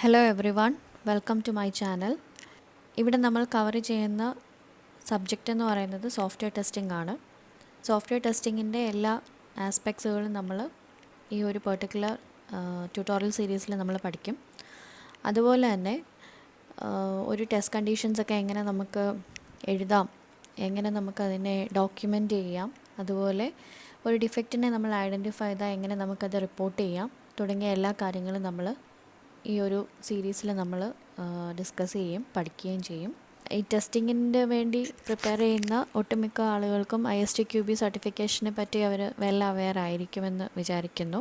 Hello everyone, welcome to my channel. ഇവിടെ നമ്മൾ cover ചെയ്യുന്ന സബ്ജക്റ്റ് എന്ന് പറയുന്നത് സോഫ്റ്റ്വെയർ ടെസ്റ്റിംഗ് ആണ്. സോഫ്റ്റ്വെയർ ടെസ്റ്റിങ്ങിൻ്റെ എല്ലാ ആസ്പെക്ട്സുകളും നമ്മൾ ഈ ഒരു പെർട്ടിക്കുലർ ട്യൂട്ടോറിയൽ സീരീസിൽ നമ്മൾ പഠിക്കും. അതുപോലെ തന്നെ ഒരു ടെസ്റ്റ് കണ്ടീഷൻസൊക്കെ എങ്ങനെ നമുക്ക് എഴുതാം, എങ്ങനെ നമുക്കതിനെ ഡോക്യുമെൻ്റ് ചെയ്യാം, അതുപോലെ ഒരു ഡിഫക്റ്റിനെ നമ്മൾ ഐഡൻറ്റിഫൈ ചെയ്താൽ എങ്ങനെ നമുക്കത് റിപ്പോർട്ട് ചെയ്യാം തുടങ്ങിയ എല്ലാ കാര്യങ്ങളും നമ്മൾ ഈ ഒരു സീരീസിൽ നമ്മൾ ഡിസ്കസ് ചെയ്യും, പഠിക്കുകയും ചെയ്യും. ഈ ടെസ്റ്റിങ്ങിൻ്റെ വേണ്ടി പ്രിപ്പയർ ചെയ്യുന്ന ഒട്ടുമിക്ക ആളുകൾക്കും ISTQB സർട്ടിഫിക്കേഷനെ പറ്റി അവർ വെൽ അവെയർ ആയിരിക്കുമെന്ന് വിചാരിക്കുന്നു.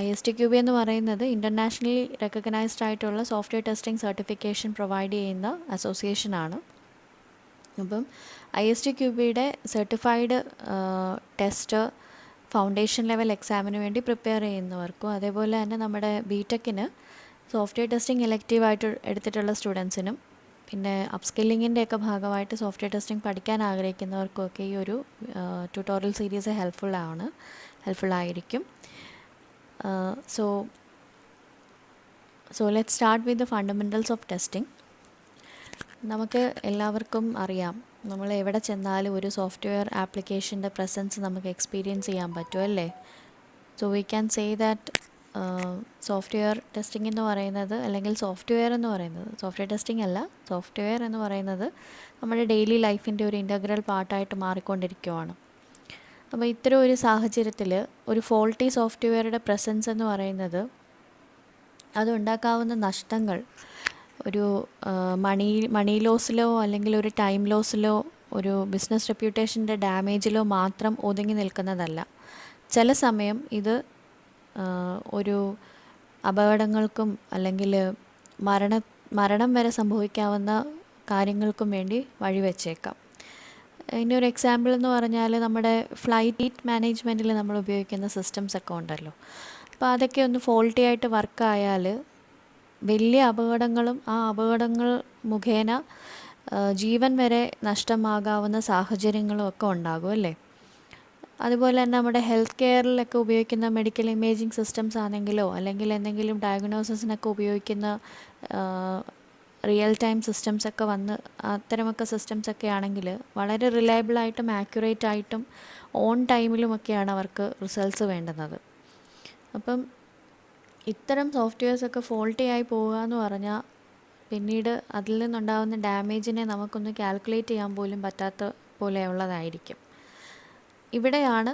ISTQB എന്ന് പറയുന്നത് ഇൻ്റർനാഷണലി റെക്കഗ്നൈസ്ഡ് ആയിട്ടുള്ള സോഫ്റ്റ്വെയർ ടെസ്റ്റിംഗ് സർട്ടിഫിക്കേഷൻ പ്രൊവൈഡ് ചെയ്യുന്ന അസോസിയേഷനാണ്. അപ്പം ISTQBയുടെ സർട്ടിഫൈഡ് ടെസ്റ്റ് ഫൗണ്ടേഷൻ ലെവൽ എക്സാമിന് വേണ്ടി പ്രിപ്പയർ ചെയ്യുന്നവർക്കും, അതേപോലെ തന്നെ നമ്മുടെ BTechന് സോഫ്റ്റ്വെയർ ടെസ്റ്റിംഗ് എലക്റ്റീവായിട്ട് എടുത്തിട്ടുള്ള സ്റ്റുഡൻസിനും, പിന്നെ അപ്സ്കില്ലിങ്ങിൻ്റെയൊക്കെ ഭാഗമായിട്ട് സോഫ്റ്റ്വെയർ ടെസ്റ്റിംഗ് പഠിക്കാൻ ആഗ്രഹിക്കുന്നവർക്കുമൊക്കെ ഈ ഒരു ട്യൂട്ടോറിയൽ സീരീസ് ഹെൽപ്ഫുള്ളായിരിക്കും. So let's start with the fundamentals of testing. നമുക്ക് എല്ലാവർക്കും അറിയാം, നമ്മൾ എവിടെ ചെന്നാലും ഒരു സോഫ്റ്റ്വെയർ ആപ്ലിക്കേഷൻ്റെ പ്രസൻസ് നമുക്ക് എക്സ്പീരിയൻസ് ചെയ്യാൻ പറ്റുമല്ലേ. So we can say that software testing എന്ന് പറയുന്നത്, അല്ലെങ്കിൽ സോഫ്റ്റ്വെയർ ടെസ്റ്റിംഗ് അല്ല, സോഫ്റ്റ്വെയർ എന്ന് പറയുന്നത് നമ്മുടെ ഡെയിലി ലൈഫിൻ്റെ ഒരു ഇൻ്റഗ്രൽ പാർട്ടായിട്ട് മാറിക്കൊണ്ടിരിക്കുകയാണ്. അപ്പോൾ ഇത്തരം ഒരു സാഹചര്യത്തിൽ ഒരു ഫോൾട്ടി സോഫ്റ്റ്വെയറുടെ പ്രസൻസ് എന്ന് പറയുന്നത് അതുണ്ടാക്കാവുന്ന നഷ്ടങ്ങൾ ഒരു മണി ലോസിലോ അല്ലെങ്കിൽ ഒരു ടൈം ലോസിലോ ഒരു ബിസിനസ് റെപ്യൂട്ടേഷൻ്റെ ഡാമേജിലോ മാത്രം ഒതുങ്ങി നിൽക്കുന്നതല്ല. ചില സമയം ഇത് ഒരു അപകടങ്ങൾക്കും അല്ലെങ്കിൽ മരണം വരെ സംഭവിക്കാവുന്ന കാര്യങ്ങൾക്കും വേണ്ടി വഴിവെച്ചേക്കാം. ഇതിൻ്റെ ഒരു എക്സാമ്പിൾ എന്ന് പറഞ്ഞാൽ നമ്മുടെ ഫ്ലൈറ്റ് മാനേജ്മെൻറ്റിൽ നമ്മൾ ഉപയോഗിക്കുന്ന സിസ്റ്റംസ് ഒക്കെ ഉണ്ടല്ലോ. അപ്പോൾ അതൊക്കെ ഒന്ന് ഫോൾട്ടി ആയിട്ട് വർക്കായാൽ വലിയ അപകടങ്ങളും ആ അപകടങ്ങൾ മുഖേന ജീവൻ വരെ നഷ്ടമാകാവുന്ന സാഹചര്യങ്ങളും ഒക്കെ ഉണ്ടാകും അല്ലേ. അതുപോലെ തന്നെ നമ്മുടെ ഹെൽത്ത് കെയറിലൊക്കെ ഉപയോഗിക്കുന്ന മെഡിക്കൽ ഇമേജിംഗ് സിസ്റ്റംസ് ആണെങ്കിലോ, അല്ലെങ്കിൽ എന്തെങ്കിലും ഡയഗ്നോസിസിനൊക്കെ ഉപയോഗിക്കുന്ന റിയൽ ടൈം സിസ്റ്റംസൊക്കെ അത്തരമൊക്കെ സിസ്റ്റംസൊക്കെ ആണെങ്കിൽ വളരെ റിലയബിളായിട്ടും ആക്യുറേറ്റ് ആയിട്ടും ഓൺ ടൈമിലുമൊക്കെയാണ് അവർക്ക് റിസൾട്ട്സ് വേണ്ടുന്നത്. അപ്പം ഇത്തരം സോഫ്റ്റ്വെയർസൊക്കെ ഫോൾട്ടി ആയി പോവുക എന്ന് പറഞ്ഞാൽ പിന്നീട് അതിൽ നിന്നുണ്ടാകുന്ന ഡാമേജിനെ നമുക്കൊന്ന് കാൽക്കുലേറ്റ് ചെയ്യാൻ പോലും പറ്റാത്ത പോലെയുള്ളതായിരിക്കും. ഇവിടെയാണ്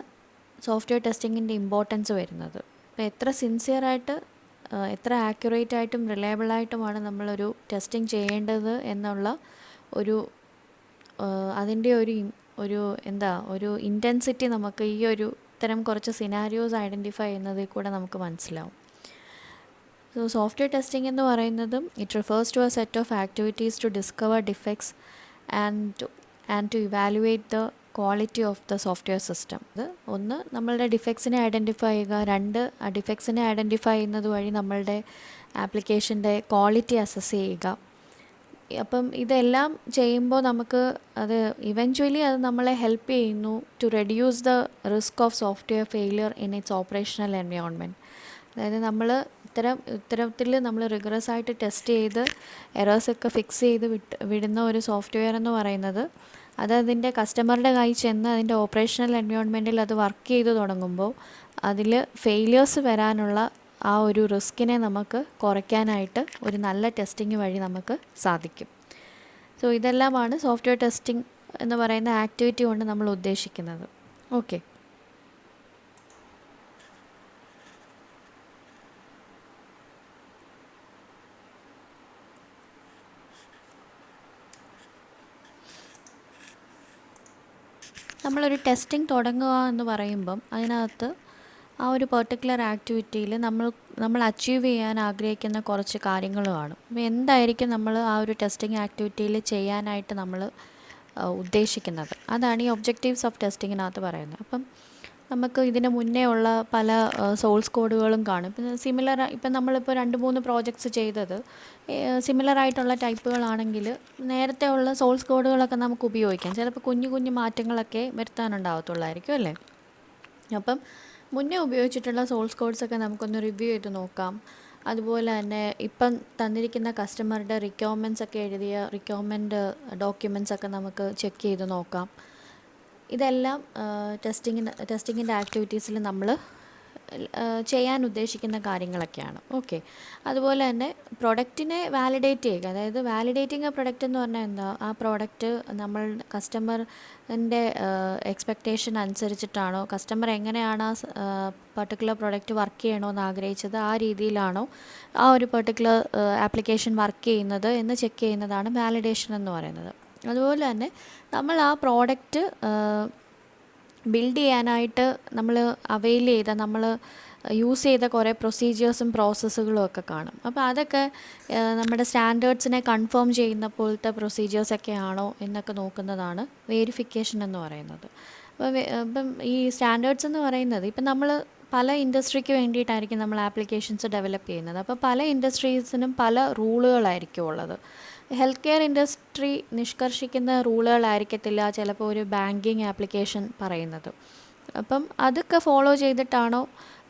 സോഫ്റ്റ്വെയർ ടെസ്റ്റിങ്ങിൻ്റെ ഇമ്പോർട്ടൻസ് വരുന്നത്. അപ്പോൾ എത്ര സിൻസിയറായിട്ട്, എത്ര ആക്യുറേറ്റ് ആയിട്ടും റിലയബിളായിട്ടുമാണ് നമ്മളൊരു ടെസ്റ്റിംഗ് ചെയ്യേണ്ടത് എന്നുള്ള അതിൻ്റെ ഒരു ഇൻറ്റൻസിറ്റി നമുക്ക് ഈ ഒരു ഇത്തരം കുറച്ച് സിനാരിയോസ് ഐഡൻറ്റിഫൈ ചെയ്യുന്നതിൽ കൂടെ നമുക്ക് മനസ്സിലാവും. സോ സോഫ്റ്റ്വെയർ ടെസ്റ്റിംഗ് എന്ന് പറയുന്നതും it refers to a set of activities to discover defects and to evaluate the quality of the software system. ഒന്ന്, നമ്മളുടെ ഡിഫെക്ട്സിനെ ഐഡൻറ്റിഫൈ ചെയ്യുക. രണ്ട്, ആ ഡിഫെക്ട്സിനെ ഐഡൻറ്റിഫൈ ചെയ്യുന്നത് വഴി നമ്മളുടെ ആപ്ലിക്കേഷൻ്റെ ക്വാളിറ്റി അസസ് ചെയ്യുക. അപ്പം ഇതെല്ലാം ചെയ്യുമ്പോൾ നമുക്ക് അത് ഇവൻച്വലി അത് നമ്മളെ ഹെൽപ്പ് ചെയ്യുന്നു to reduce the risk of software failure in its operational environment. അതായത് ഇത്തരത്തിൽ നമ്മൾ റിഗറസ് ആയിട്ട് ടെസ്റ്റ് ചെയ്ത് എറേഴ്സൊക്കെ ഫിക്സ് ചെയ്ത് വിടുന്ന ഒരു സോഫ്റ്റ്വെയർ എന്ന് പറയുന്നത് അതിൻ്റെ കസ്റ്റമറുടെ കയ്യിൽ ചെന്ന് അതിൻ്റെ ഓപ്പറേഷണൽ എൻവയോൺമെൻറ്റിൽ അത് വർക്ക് ചെയ്ത് തുടങ്ങുമ്പോൾ അതിൽ ഫെയിലിയേഴ്സ് വരാനുള്ള ആ ഒരു റിസ്കിനെ നമുക്ക് കുറയ്ക്കാനായിട്ട് ഒരു നല്ല ടെസ്റ്റിംഗ് വഴി നമുക്ക് സാധിക്കും. സോ ഇതെല്ലാമാണ് സോഫ്റ്റ്വെയർ ടെസ്റ്റിംഗ് എന്ന് പറയുന്ന ആക്ടിവിറ്റി കൊണ്ട് നമ്മൾ ഉദ്ദേശിക്കുന്നത്. ഓക്കെ, നമ്മളൊരു ടെസ്റ്റിംഗ് തുടങ്ങുക എന്ന് പറയുമ്പം അതിനകത്ത് ആ ഒരു പെർട്ടിക്കുലർ ആക്ടിവിറ്റിയിൽ നമ്മൾ അച്ചീവ് ചെയ്യാൻ ആഗ്രഹിക്കുന്ന കുറച്ച് കാര്യങ്ങൾ കാണും. അപ്പോൾ എന്തായിരിക്കും നമ്മൾ ആ ഒരു ടെസ്റ്റിംഗ് ആക്ടിവിറ്റിയിൽ ചെയ്യാനായിട്ട് നമ്മൾ ഉദ്ദേശിക്കുന്നത്, അതാണ് ഈ ഒബ്ജക്റ്റീവ്സ് ഓഫ് ടെസ്റ്റിങ്ങിനകത്ത് പറയുന്നത്. അപ്പം നമുക്ക് ഇതിന് മുന്നേ ഉള്ള പല സോഴ്സ് കോഡുകളും കാണും. ഇപ്പം നമ്മളിപ്പോൾ 2-3 പ്രോജക്ട്സ് ചെയ്തത് സിമിലറായിട്ടുള്ള ടൈപ്പുകളാണെങ്കിൽ നേരത്തെ ഉള്ള സോഴ്സ് കോഡുകളൊക്കെ നമുക്ക് ഉപയോഗിക്കാം. ചിലപ്പോൾ കുഞ്ഞു മാറ്റങ്ങളൊക്കെ വരുത്താനുണ്ടാവത്തുള്ളായിരിക്കും അല്ലേ. അപ്പം മുന്നേ ഉപയോഗിച്ചിട്ടുള്ള സോഴ്സ് കോഡ്സൊക്കെ നമുക്കൊന്ന് റിവ്യൂ ചെയ്ത് നോക്കാം. അതുപോലെ തന്നെ ഇപ്പം തന്നിരിക്കുന്ന കസ്റ്റമറുടെ റിക്വയർമെൻറ്റ്സ് ഒക്കെ എഴുതിയ റിക്വയർമെൻറ്റ് ഡോക്യുമെൻറ്റ്സ് ഒക്കെ നമുക്ക് ചെക്ക് ചെയ്ത് നോക്കാം. ഇതെല്ലാം ടെസ്റ്റിങ്ങിൻ്റെ ആക്ടിവിറ്റീസിൽ നമ്മൾ ചെയ്യാൻ ഉദ്ദേശിക്കുന്ന കാര്യങ്ങളൊക്കെയാണ്. ഓക്കെ. അതുപോലെ തന്നെ പ്രൊഡക്റ്റിനെ വാലിഡേറ്റ് ചെയ്യുക. അതായത് വാലിഡേറ്റിംഗ് എ പ്രൊഡക്റ്റ് എന്ന് പറഞ്ഞാൽ എന്താ, ആ പ്രോഡക്റ്റ് നമ്മൾ കസ്റ്റമറിൻ്റെ എക്സ്പെക്റ്റേഷൻ അനുസരിച്ചിട്ടാണോ, കസ്റ്റമർ എങ്ങനെയാണ് ആ പർട്ടിക്കുലർ പ്രൊഡക്റ്റ് വർക്ക് ചെയ്യണമെന്ന് ആഗ്രഹിച്ചത് ആ രീതിയിലാണോ ആ ഒരു പർട്ടിക്കുലർ ആപ്ലിക്കേഷൻ വർക്ക് ചെയ്യുന്നത് എന്ന് ചെക്ക് ചെയ്യുന്നതാണ് വാലിഡേഷൻ എന്ന് പറയുന്നത്. അതുപോലെ തന്നെ നമ്മൾ ആ പ്രോഡക്റ്റ് ബിൽഡ് ചെയ്യാനായിട്ട് നമ്മൾ നമ്മൾ യൂസ് ചെയ്ത കുറേ പ്രൊസീജിയേഴ്സും പ്രോസസ്സുകളും ഒക്കെ കാണും. അപ്പോൾ അതൊക്കെ നമ്മുടെ സ്റ്റാൻഡേർഡ്സിനെ കൺഫേം ചെയ്യുന്ന പോലത്തെ പ്രൊസീജിയേഴ്സൊക്കെ ആണോ എന്നൊക്കെ നോക്കുന്നതാണ് വേരിഫിക്കേഷൻ എന്ന് പറയുന്നത്. അപ്പം ഈ സ്റ്റാൻഡേർഡ്സ് എന്ന് പറയുന്നത് ഇപ്പം നമ്മൾ പല ഇൻഡസ്ട്രിക്ക് വേണ്ടിയിട്ടായിരിക്കും നമ്മൾ ആപ്ലിക്കേഷൻസ് ഡെവലപ്പ് ചെയ്യുന്നത്. അപ്പോൾ പല ഇൻഡസ്ട്രീസിനും പല റൂളുകളായിരിക്കും ഉള്ളത്. ഹെൽത്ത് കെയർ ഇൻഡസ്ട്രി നിഷ്കർഷിക്കുന്ന റൂളുകളായിരിക്കത്തില്ല ചിലപ്പോൾ ഒരു ബാങ്കിങ് ആപ്ലിക്കേഷൻ പറയുന്നത്. അപ്പം അതൊക്കെ ഫോളോ ചെയ്തിട്ടാണോ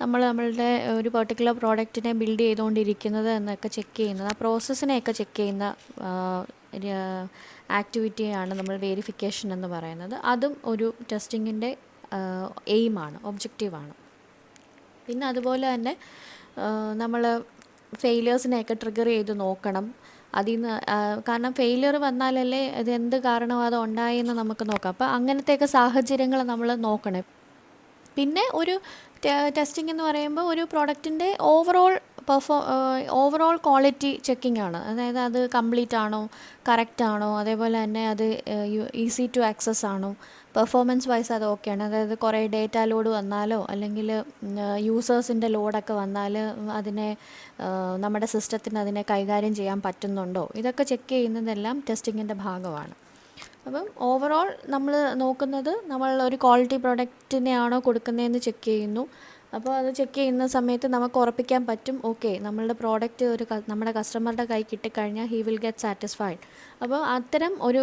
നമ്മളുടെ ഒരു പർട്ടിക്കുലർ പ്രോഡക്റ്റിനെ ബിൽഡ് ചെയ്തുകൊണ്ടിരിക്കുന്നത് എന്നൊക്കെ ചെക്ക് ചെയ്യുന്നത്, ആ പ്രോസസ്സിനെയൊക്കെ ചെക്ക് ചെയ്യുന്ന ആക്ടിവിറ്റിയാണ് നമ്മൾ വേരിഫിക്കേഷൻ എന്ന് പറയുന്നത്. അതും ഒരു ടെസ്റ്റിങ്ങിൻ്റെ എയിമാണ്, ഒബ്ജക്റ്റീവാണ്. പിന്നെ അതുപോലെ തന്നെ നമ്മൾ ഫെയിലിയേഴ്സിനെയൊക്കെ ട്രിഗർ ചെയ്ത് നോക്കണം. അതിൽ നിന്ന് കാരണം ഫെയിലിയർ വന്നാലല്ലേ ഇത് എന്ത് കാരണവും അത് ഉണ്ടായെന്ന് നമുക്ക് നോക്കാം. അപ്പോൾ അങ്ങനത്തെയൊക്കെ സാഹചര്യങ്ങൾ നമ്മൾ നോക്കണം. പിന്നെ ഒരു ടെസ്റ്റിംഗ് എന്ന് പറയുമ്പോൾ ഒരു പ്രോഡക്റ്റിൻ്റെ ഓവറോൾ ക്വാളിറ്റി ചെക്കിംഗ് ആണ്. അതായത് അത് കംപ്ലീറ്റ് ആണോ, കറക്റ്റ് ആണോ, അതേപോലെ തന്നെ അത് ഈസി ടു ആക്സസ് ആണോ, പെർഫോമൻസ് വൈസ് അത് ഓക്കെയാണ്. അതായത് കുറേ ഡേറ്റ ലോഡ് വന്നാലോ അല്ലെങ്കിൽ യൂസേഴ്സിൻ്റെ ലോഡൊക്കെ വന്നാൽ അതിനെ നമ്മുടെ സിസ്റ്റത്തിന് അതിനെ കൈകാര്യം ചെയ്യാൻ പറ്റുന്നുണ്ടോ, ഇതൊക്കെ ചെക്ക് ചെയ്യുന്നതെല്ലാം ടെസ്റ്റിങ്ങിൻ്റെ ഭാഗമാണ്. അപ്പം ഓവറോൾ നമ്മൾ നോക്കുന്നത് നമ്മൾ ഒരു ക്വാളിറ്റി പ്രൊഡക്റ്റിനെയാണോ കൊടുക്കുന്നതെന്ന് ചെക്ക് ചെയ്യുന്നു. അപ്പോൾ അത് ചെക്ക് ചെയ്യുന്ന സമയത്ത് നമുക്ക് ഉറപ്പിക്കാൻ പറ്റും, ഓക്കെ നമ്മളുടെ പ്രോഡക്റ്റ് നമ്മുടെ കസ്റ്റമറുടെ കൈ കിട്ടിക്കഴിഞ്ഞാൽ ഹി വിൽ ഗെറ്റ് സാറ്റിസ്ഫൈഡ്. അപ്പോൾ അത്തരം ഒരു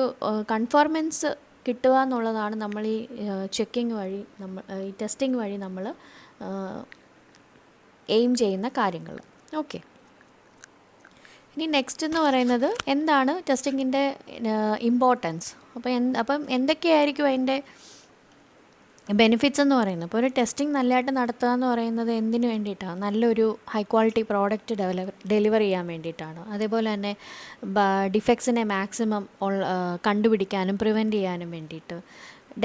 കൺഫോർമൻസ് കിട്ടുക എന്നുള്ളതാണ് നമ്മൾ ഈ ചെക്കിങ് വഴി ഈ ടെസ്റ്റിംഗ് വഴി നമ്മൾ എയിം ചെയ്യുന്ന കാര്യങ്ങൾ. ഓക്കെ. ഇനി നെക്സ്റ്റ് എന്ന് പറയുന്നത് എന്താണ് ടെസ്റ്റിങ്ങിൻ്റെ ഇമ്പോർട്ടൻസ്. അപ്പം എന്തൊക്കെയായിരിക്കും അതിൻ്റെ ബെനിഫിറ്റ്സ് എന്ന് പറയുന്നത്. ഇപ്പോൾ ഒരു ടെസ്റ്റിംഗ് നല്ലതായിട്ട് നടത്തുക എന്ന് പറയുന്നത് എന്തിനു വേണ്ടിയിട്ടാണ്, നല്ലൊരു ഹൈ ക്വാളിറ്റി പ്രോഡക്റ്റ് ഡെലിവർ ചെയ്യാൻ വേണ്ടിയിട്ടാണ്. അതേപോലെ തന്നെ ഡിഫെക്ട്സിനെ മാക്സിമം കണ്ടുപിടിക്കാനും പ്രിവെൻറ്റ് ചെയ്യാനും വേണ്ടിയിട്ട്,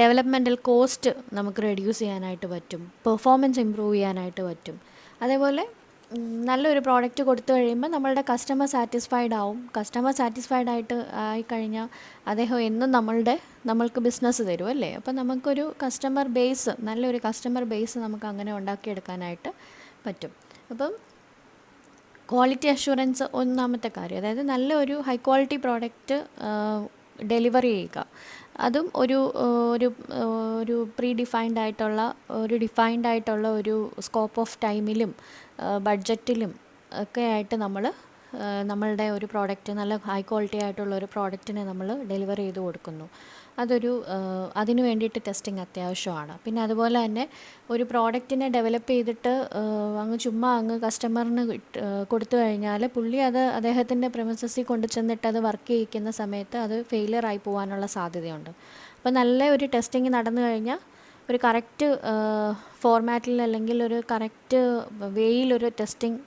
ഡെവലപ്മെൻറ്റൽ കോസ്റ്റ് നമുക്ക് റെഡ്യൂസ് ചെയ്യാനായിട്ട് പറ്റും, പെർഫോമൻസ് ഇമ്പ്രൂവ് ചെയ്യാനായിട്ട് പറ്റും. അതേപോലെ നല്ലൊരു പ്രോഡക്റ്റ് കൊടുത്തു കഴിയുമ്പോൾ നമ്മളുടെ കസ്റ്റമർ സാറ്റിസ്ഫൈഡ് ആവും. കസ്റ്റമർ സാറ്റിസ്ഫൈഡ് ആയിക്കഴിഞ്ഞാൽ അദ്ദേഹം എന്നും നമ്മൾക്ക് ബിസിനസ് തരും അല്ലേ. അപ്പം നമുക്കൊരു നല്ലൊരു കസ്റ്റമർ ബേസ് നമുക്ക് അങ്ങനെ ഉണ്ടാക്കിയെടുക്കാനായിട്ട് പറ്റും. അപ്പം ക്വാളിറ്റി അഷ്വറൻസ് ഒന്നാമത്തെ കാര്യം. അതായത് നല്ലൊരു ഹൈ ക്വാളിറ്റി പ്രോഡക്റ്റ് ഡെലിവർ ചെയ്യുക. അതും ഒരു ഡിഫൈൻഡ് ആയിട്ടുള്ള ഒരു സ്കോപ്പ് ഓഫ് ടൈമിലും ബഡ്ജറ്റിലും ഒക്കെ ആയിട്ട് നമ്മളുടെ ഒരു പ്രോഡക്റ്റ് നല്ല ഹൈ ക്വാളിറ്റി ആയിട്ടുള്ള ഒരു പ്രോഡക്റ്റിനെ നമ്മൾ ഡെലിവർ ചെയ്ത് കൊടുക്കുന്നു. അതിന് വേണ്ടിയിട്ട് ടെസ്റ്റിംഗ് അത്യാവശ്യമാണ്. പിന്നെ അതുപോലെ തന്നെ ഒരു പ്രോഡക്റ്റിനെ ഡെവലപ്പ് ചെയ്തിട്ട് അങ്ങ് കസ്റ്റമറിന് കൊടുത്തു കഴിഞ്ഞാൽ പുള്ളി അത് അദ്ദേഹത്തിൻ്റെ പ്രിമിസസിൽ കൊണ്ടു ചെന്നിട്ട് അത് വർക്ക് ചെയ്യിക്കുന്ന സമയത്ത് അത് ഫെയിലിയർ ആയി പോകാനുള്ള സാധ്യതയുണ്ട്. അപ്പോൾ നല്ല ഒരു ടെസ്റ്റിംഗ് നടന്നു കഴിഞ്ഞാൽ ഒരു കറക്റ്റ് ഫോർമാറ്റിൽ അല്ലെങ്കിൽ ഒരു കറക്റ്റ് വേയിലൊരു ടെസ്റ്റിംഗ്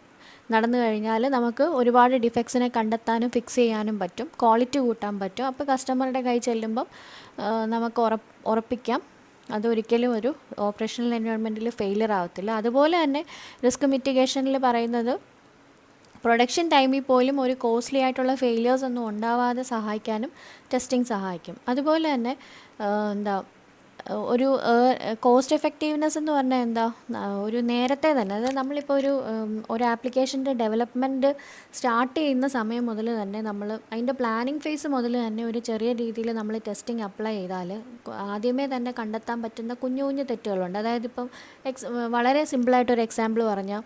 നടന്നു കഴിഞ്ഞാൽ നമുക്ക് ഒരുപാട് ഡിഫെക്ട്സിനെ കണ്ടെത്താനും ഫിക്സ് ചെയ്യാനും പറ്റും, ക്വാളിറ്റി കൂട്ടാൻ പറ്റും. അപ്പോൾ കസ്റ്റമറുടെ കൈ ചെല്ലുമ്പം നമുക്ക് ഉറപ്പിക്കാം അതൊരിക്കലും ഒരു ഓപ്പറേഷണൽ എൻവയോൺമെൻറ്റിൽ ഫെയിലിയർ ആവത്തില്ല. അതുപോലെ തന്നെ റിസ്ക് മിറ്റിഗേഷനിൽ പറയുന്നത് പ്രൊഡക്ഷൻ ടൈമിൽ പോലും ഒരു കോസ്റ്റ്ലി ആയിട്ടുള്ള ഫെയിലിയേഴ്സ് ഒന്നും ഉണ്ടാവാതെ സഹായിക്കാനും ടെസ്റ്റിംഗ് സഹായിക്കും. അതുപോലെ തന്നെ ഒരു കോസ്റ്റ് എഫക്റ്റീവ്നെസ് എന്ന് പറഞ്ഞാൽ എന്താ, ഒരു നേരത്തെ തന്നെ, അതായത് നമ്മളിപ്പോൾ ഒരു ആപ്ലിക്കേഷൻ്റെ ഡെവലപ്മെൻറ്റ് സ്റ്റാർട്ട് ചെയ്യുന്ന സമയം മുതൽ തന്നെ നമ്മൾ അതിൻ്റെ പ്ലാനിങ് ഫേസ് മുതൽ തന്നെ ഒരു ചെറിയ രീതിയിൽ നമ്മൾ ടെസ്റ്റിംഗ് അപ്ലൈ ചെയ്താൽ ആദ്യമേ തന്നെ കണ്ടെത്താൻ പറ്റുന്ന കുഞ്ഞു കുഞ്ഞു തെറ്റുകളുണ്ട്. അതായത് ഇപ്പം വളരെ സിമ്പിളായിട്ടൊരു എക്സാമ്പിൾ പറഞ്ഞാൽ,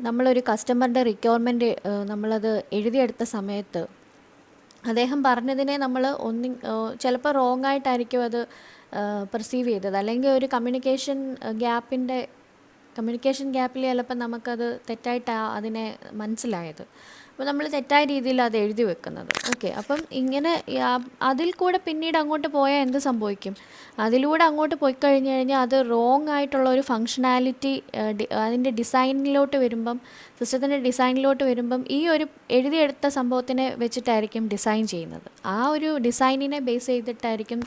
നമ്മളൊരു കസ്റ്റമറുടെ റിക്വയർമെൻറ്റ് നമ്മളത് എഴുതിയെടുത്ത സമയത്ത് അദ്ദേഹം പറഞ്ഞതിനെ നമ്മൾ ചിലപ്പോൾ റോങ് ആയിട്ടായിരിക്കും അത് പെർസീവ് ചെയ്തത്, അല്ലെങ്കിൽ ഒരു കമ്മ്യൂണിക്കേഷൻ ഗ്യാപ്പിൻ്റെ കമ്മ്യൂണിക്കേഷൻ ഗ്യാപ്പിൽ ചിലപ്പോൾ നമുക്കത് തെറ്റായിട്ടാണ് അതിനെ മനസ്സിലായത്. അപ്പോൾ നമ്മൾ തെറ്റായ രീതിയിൽ അത് എഴുതി വെക്കുന്നത്. ഓക്കെ, അപ്പം ഇങ്ങനെ അതിൽ കൂടെ പിന്നീട് അങ്ങോട്ട് പോയാൽ എന്ത് സംഭവിക്കും? അതിലൂടെ അങ്ങോട്ട് പോയി കഴിഞ്ഞ് കഴിഞ്ഞാൽ അത് റോങ് ആയിട്ടുള്ള ഒരു ഫങ്ഷനാലിറ്റി അതിൻ്റെ ഡിസൈനിലോട്ട് വരുമ്പം, സിസ്റ്റത്തിൻ്റെ ഡിസൈനിലോട്ട് വരുമ്പം ഈ ഒരു എഴുതിയെടുത്ത സംഭവത്തിനെ വെച്ചിട്ടായിരിക്കും ഡിസൈൻ ചെയ്യുന്നത്. ആ ഒരു ഡിസൈനിനെ ബേസ് ചെയ്തിട്ടായിരിക്കും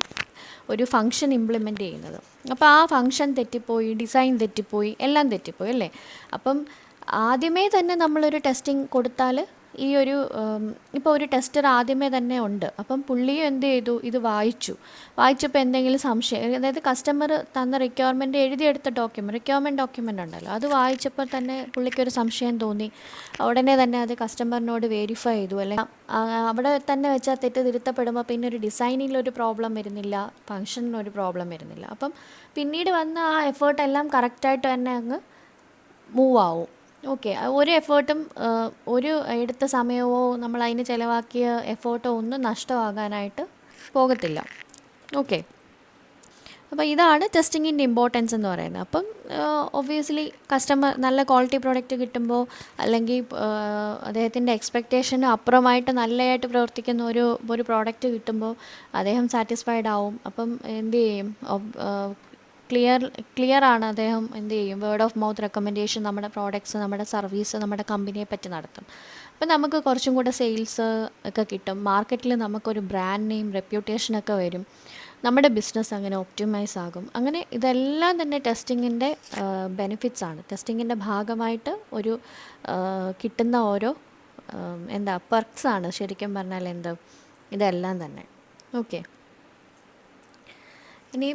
ഒരു ഫങ്ഷൻ ഇംപ്ലിമെൻ്റ് ചെയ്യുന്നത്. അപ്പോൾ ആ ഫങ്ഷൻ തെറ്റിപ്പോയി, ഡിസൈൻ തെറ്റിപ്പോയി, എല്ലാം തെറ്റിപ്പോയി അല്ലേ? അപ്പം ആദ്യമേ തന്നെ നമ്മളൊരു ടെസ്റ്റിംഗ് കൊടുത്താൽ ഈ ഒരു ഇപ്പോൾ ഒരു ടെസ്റ്റർ ആദ്യമേ തന്നെ ഉണ്ട്. അപ്പം പുള്ളിയും എന്ത് ചെയ്തു, ഇത് വായിച്ചപ്പോൾ എന്തെങ്കിലും സംശയം, അതായത് കസ്റ്റമർ തന്ന റിക്വയർമെൻറ്റ് എഴുതിയെടുത്ത റിക്വയർമെൻറ്റ് ഡോക്യുമെൻ്റ് ഉണ്ടല്ലോ, അത് വായിച്ചപ്പോൾ തന്നെ പുള്ളിക്കൊരു സംശയം തോന്നി. ഉടനെ തന്നെ അത് കസ്റ്റമറിനോട് വെരിഫൈ ചെയ്തു. അല്ലെങ്കിൽ അവിടെ തന്നെ വെച്ചാൽ തെറ്റ് തിരുത്തപ്പെടുമ്പോൾ പിന്നെ ഒരു ഡിസൈനിലൊരു പ്രോബ്ലം വരുന്നില്ല, ഫങ്ഷനിലൊരു പ്രോബ്ലം വരുന്നില്ല. അപ്പം പിന്നീട് വന്ന ആ എഫേർട്ടെല്ലാം കറക്റ്റായിട്ട് തന്നെ അങ്ങ് മൂവ് ആവും. ഓക്കെ, ഒരു എഫേർട്ടും ഒരു എടുത്ത സമയമോ നമ്മൾ അതിന് ചിലവാക്കിയ എഫേർട്ടോ ഒന്നും നഷ്ടമാകാനായിട്ട് പോകത്തില്ല. ഓക്കെ, അപ്പോൾ ഇതാണ് ടെസ്റ്റിങ്ങിൻ്റെ ഇമ്പോർട്ടൻസ് എന്ന് പറയുന്നത്. അപ്പം ഒബ്വിയസ്ലി കസ്റ്റമർ നല്ല ക്വാളിറ്റി പ്രോഡക്റ്റ് കിട്ടുമ്പോൾ, അല്ലെങ്കിൽ അദ്ദേഹത്തിൻ്റെ എക്സ്പെക്റ്റേഷന് അപ്പുറമായിട്ട് നല്ലതായിട്ട് പ്രവർത്തിക്കുന്ന ഒരു പ്രോഡക്റ്റ് കിട്ടുമ്പോൾ അദ്ദേഹം സാറ്റിസ്ഫൈഡ് ആവും. അപ്പം എന്ത് ചെയ്യും, ക്ലിയർ ആണ്, അദ്ദേഹം എന്ത് ചെയ്യും, വേർഡ് ഓഫ് മൗത്ത് റെക്കമെൻഡേഷൻ നമ്മുടെ പ്രോഡക്റ്റ്സ്, നമ്മുടെ സർവീസ്, നമ്മുടെ കമ്പനിയെ പറ്റി നടത്തും. അപ്പം നമുക്ക് കുറച്ചും കൂടെ സെയിൽസ് ഒക്കെ കിട്ടും. മാർക്കറ്റിൽ നമുക്കൊരു ബ്രാൻഡ് നെയിം, റെപ്യൂട്ടേഷനൊക്കെ വരും. നമ്മുടെ ബിസിനസ് അങ്ങനെ ഒപ്റ്റിമൈസ് ആകും. അങ്ങനെ ഇതെല്ലാം തന്നെ ടെസ്റ്റിങ്ങിൻ്റെ ബെനിഫിറ്റ്സ് ആണ്. ടെസ്റ്റിങ്ങിൻ്റെ ഭാഗമായിട്ട് ഒരു കിട്ടുന്ന ഓരോ പെർക്സ് ആണ് ശരിക്കും പറഞ്ഞാൽ ഇതെല്ലാം തന്നെ. ഓക്കെ, ഇനി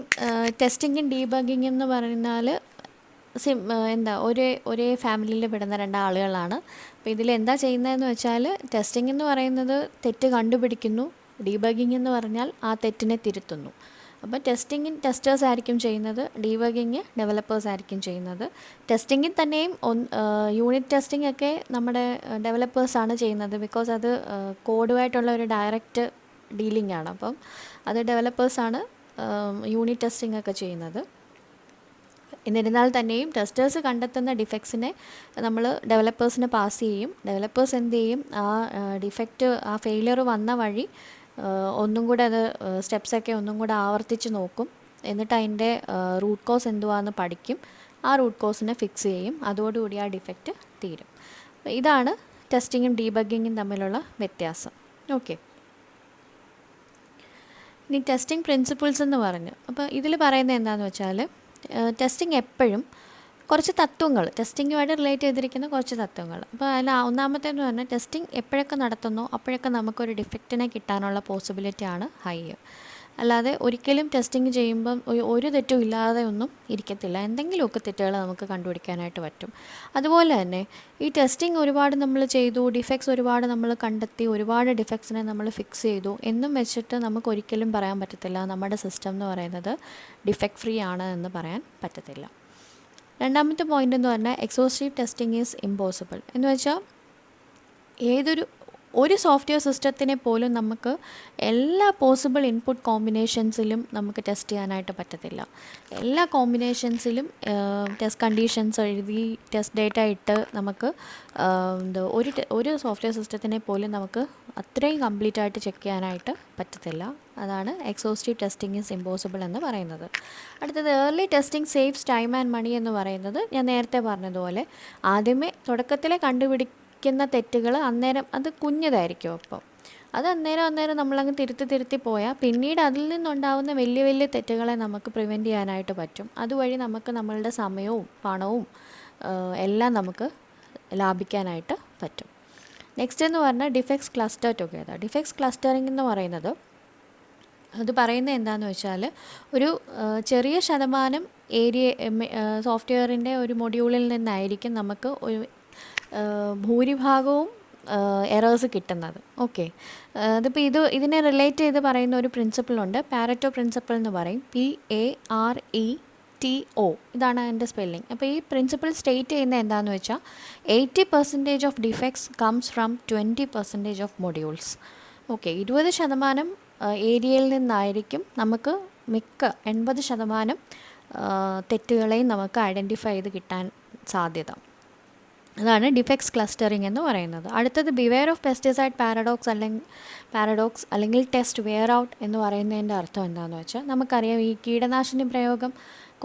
ടെസ്റ്റിങ്ങും ഡീബഗിങ്ങും എന്ന് പറഞ്ഞാൽ ഒരേ ഫാമിലിയിൽ പെടുന്ന രണ്ടാളുകളാണ്. അപ്പോൾ ഇതിലെന്താ ചെയ്യുന്നതെന്ന് വെച്ചാൽ, ടെസ്റ്റിംഗ് എന്ന് പറയുന്നത് തെറ്റ് കണ്ടുപിടിക്കുന്നു, ഡീബഗിങ് എന്ന് പറഞ്ഞാൽ ആ തെറ്റിനെ തിരുത്തുന്നു. അപ്പോൾ ടെസ്റ്റിങ്ങിന് ടെസ്റ്റേഴ്സ് ആയിരിക്കും ചെയ്യുന്നത്, ഡീബഗിങ് ഡെവലപ്പേഴ്സ് ആയിരിക്കും ചെയ്യുന്നത്. ടെസ്റ്റിങ്ങിൽ തന്നെയും യൂണിറ്റ് ടെസ്റ്റിംഗ് ഒക്കെ നമ്മുടെ ഡെവലപ്പേഴ്സാണ് ചെയ്യുന്നത്. ബിക്കോസ് അത് കോഡുമായിട്ടുള്ള ഒരു ഡയറക്റ്റ് ഡീലിംഗ് ആണ്. അപ്പം അത് ഡെവലപ്പേഴ്സാണ് യൂണിറ്റ് ടെസ്റ്റിംഗ് ഒക്കെ ചെയ്യുന്നത്. എന്നിരുന്നാൽ തന്നെയും ടെസ്റ്റേഴ്സ് കണ്ടെത്തുന്ന ഡിഫക്ട്സിനെ നമ്മൾ ഡെവലപ്പേഴ്സിന് പാസ് ചെയ്യും. ഡെവലപ്പേഴ്സ് എന്ത് ചെയ്യും, ആ ഡിഫക്റ്റ്, ആ ഫെയിലിയർ വന്ന വഴി ഒന്നും കൂടെ അത് സ്റ്റെപ്സൊക്കെ ഒന്നും കൂടെ ആവർത്തിച്ച് നോക്കും. എന്നിട്ട് അതിൻ്റെ റൂട്ട് കോസ് എന്തുവാന്ന് പഠിക്കും. ആ റൂട്ട് കോസിനെ ഫിക്സ് ചെയ്യും. അതോടുകൂടി ആ ഡിഫക്റ്റ് തീരും. ഇതാണ് ടെസ്റ്റിങ്ങും ഡീബഗിങ്ങും തമ്മിലുള്ള വ്യത്യാസം. ഓക്കെ, ഇനി ടെസ്റ്റിംഗ് പ്രിൻസിപ്പിൾസ് എന്ന് പറഞ്ഞു. അപ്പോൾ ഇതിൽ പറയുന്നത് എന്താണെന്ന് വെച്ചാൽ, ടെസ്റ്റിംഗ് എപ്പോഴും കുറച്ച് തത്വങ്ങൾ, ടെസ്റ്റിങ്ങുമായിട്ട് റിലേറ്റ് ചെയ്തിരിക്കുന്ന കുറച്ച് തത്വങ്ങൾ. അപ്പോൾ അതിൽ ഒന്നാമത്തേന്ന് പറഞ്ഞാൽ, ടെസ്റ്റിംഗ് എപ്പോഴൊക്കെ നടത്തുന്നോ അപ്പോഴൊക്കെ നമുക്കൊരു ഡിഫക്റ്റിനെ കിട്ടാനുള്ള പോസിബിലിറ്റിയാണ് ഹൈ. അല്ലാതെ ഒരിക്കലും ടെസ്റ്റിംഗ് ചെയ്യുമ്പം ഒരു തെറ്റും ഇല്ലാതെ ഒന്നും ഇരിക്കത്തില്ല. എന്തെങ്കിലുമൊക്കെ തെറ്റുകൾ നമുക്ക് കണ്ടുപിടിക്കാനായിട്ട് പറ്റും. അതുപോലെ തന്നെ ഈ ടെസ്റ്റിംഗ് ഒരുപാട് നമ്മൾ ചെയ്തു, ഡിഫക്ട്സ് ഒരുപാട് നമ്മൾ കണ്ടെത്തി, ഒരുപാട് ഡിഫക്ട്സിനെ നമ്മൾ ഫിക്സ് ചെയ്തു എന്നും വെച്ചിട്ട് നമുക്കൊരിക്കലും പറയാൻ പറ്റത്തില്ല നമ്മുടെ സിസ്റ്റം എന്ന് പറയുന്നത് ഡിഫക്റ്റ് ഫ്രീ ആണ് എന്ന് പറയാൻ പറ്റത്തില്ല. രണ്ടാമത്തെ പോയിൻ്റ് എന്ന് പറഞ്ഞാൽ, എക്സോസ്റ്റീവ് ടെസ്റ്റിംഗ് ഈസ് ഇമ്പോസിബിൾ. എന്ന് വെച്ചാൽ ഒരു സോഫ്റ്റ്വെയർ സിസ്റ്റത്തിനെ പോലും നമുക്ക് എല്ലാ പോസിബിൾ ഇൻപുട്ട് കോമ്പിനേഷൻസിലും നമുക്ക് ടെസ്റ്റ് ചെയ്യാനായിട്ട് പറ്റത്തില്ല. എല്ലാ കോമ്പിനേഷൻസിലും ടെസ്റ്റ് കണ്ടീഷൻസ് എഴുതി, ടെസ്റ്റ് ഡേറ്റ ഇട്ട് നമുക്ക് ഒരു സോഫ്റ്റ്വെയർ സിസ്റ്റത്തിനെ പോലും നമുക്ക് അത്രയും കംപ്ലീറ്റ് ആയിട്ട് ചെക്ക് ചെയ്യാനായിട്ട് പറ്റത്തില്ല. അതാണ് എക്സോസ്റ്റീവ് ടെസ്റ്റിംഗ് ഈസ് ഇമ്പോസിബിൾ എന്ന് പറയുന്നത്. അടുത്തത്, early testing saves time and money എന്ന് പറയുന്നത് ഞാൻ നേരത്തെ പറഞ്ഞതുപോലെ, ആദ്യമേ തുടക്കത്തിലെ കണ്ടുപിടിക്കുന്ന തെറ്റുകൾ അന്നേരം അത് കുഞ്ഞതായിരിക്കും. അപ്പം അത് അന്നേരം നമ്മളങ്ങ് തിരുത്തി പോയാൽ പിന്നീട് അതിൽ നിന്നുണ്ടാകുന്ന വലിയ വലിയ തെറ്റുകളെ നമുക്ക് പ്രിവെൻറ്റ് ചെയ്യാനായിട്ട് പറ്റും. അതുവഴി നമുക്ക് നമ്മളുടെ സമയവും പണവും എല്ലാം നമുക്ക് ലാഭിക്കാനായിട്ട് പറ്റും. നെക്സ്റ്റ് എന്ന് പറഞ്ഞാൽ defects cluster together. Defects clustering എന്ന് പറയുന്നത്, അത് പറയുന്നത് എന്താണെന്ന് വെച്ചാൽ, ഒരു ചെറിയ ശതമാനം സോഫ്റ്റ്വെയറിൻ്റെ ഒരു മൊഡ്യൂളിൽ നിന്നായിരിക്കും നമുക്ക് ഒരു ഭൂരിഭാഗവും എറേഴ്സ് കിട്ടുന്നത്. ഓക്കെ, അതിപ്പോൾ ഇതിനെ റിലേറ്റ് ചെയ്ത് പറയുന്ന ഒരു പ്രിൻസിപ്പിളുണ്ട്, പാരറ്റോ പ്രിൻസിപ്പിൾ എന്ന് പറയും. PARETO, ഇതാണ് അതിൻ്റെ സ്പെല്ലിംഗ്. അപ്പോൾ ഈ പ്രിൻസിപ്പിൾ സ്റ്റേറ്റ് ചെയ്യുന്നത് എന്താണെന്ന് വെച്ചാൽ, 80% of defects comes from 20% of modules. Okay, 20% ഏരിയയിൽ നിന്നായിരിക്കും നമുക്ക് 80% തെറ്റുകളെയും നമുക്ക് ഐഡൻറ്റിഫൈ ചെയ്ത് കിട്ടാൻ സാധ്യത. അതാണ് ഡിഫെക്ട്സ് ക്ലസ്റ്ററിംഗ് എന്ന് പറയുന്നത്. അടുത്തത് ബിവെയർ ഓഫ് പെസ്റ്റിസൈഡ് പാരഡോക്സ് അല്ലെങ്കിൽ ടെസ്റ്റ് വെയർ ഔട്ട് എന്ന് പറയുന്നതിൻ്റെ അർത്ഥം എന്താണെന്ന് വെച്ചാൽ, നമുക്കറിയാം ഈ കീടനാശിനി പ്രയോഗം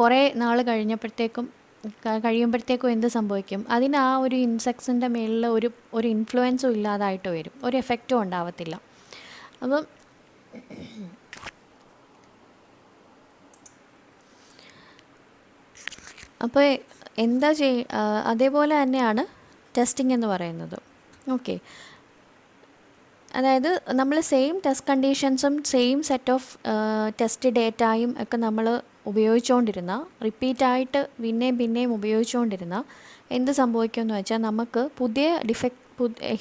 കുറേ നാൾ കഴിയുമ്പോഴത്തേക്കും എന്ത് സംഭവിക്കും, അതിന് ആ ഒരു ഇൻസെക്ട്സിൻ്റെ മേളിൽ ഒരു ഇൻഫ്ലുവൻസും ഇല്ലാതായിട്ട് വരും, ഒരു എഫക്റ്റും ഉണ്ടാവത്തില്ല. അപ്പം അപ്പോൾ അതേപോലെ തന്നെയാണ് ടെസ്റ്റിംഗ് എന്ന് പറയുന്നത്. ഓക്കെ, അതായത് നമ്മൾ സെയിം ടെസ്റ്റ് കണ്ടീഷൻസും സെയിം സെറ്റ് ഓഫ് ടെസ്റ്റ് ഡേറ്റായും ഒക്കെ നമ്മൾ ഉപയോഗിച്ചുകൊണ്ടിരുന്ന, റിപ്പീറ്റായിട്ട് പിന്നെയും ഉപയോഗിച്ചുകൊണ്ടിരുന്ന എന്ത് സംഭവിക്കുമെന്ന് വെച്ചാൽ, നമുക്ക് പുതിയ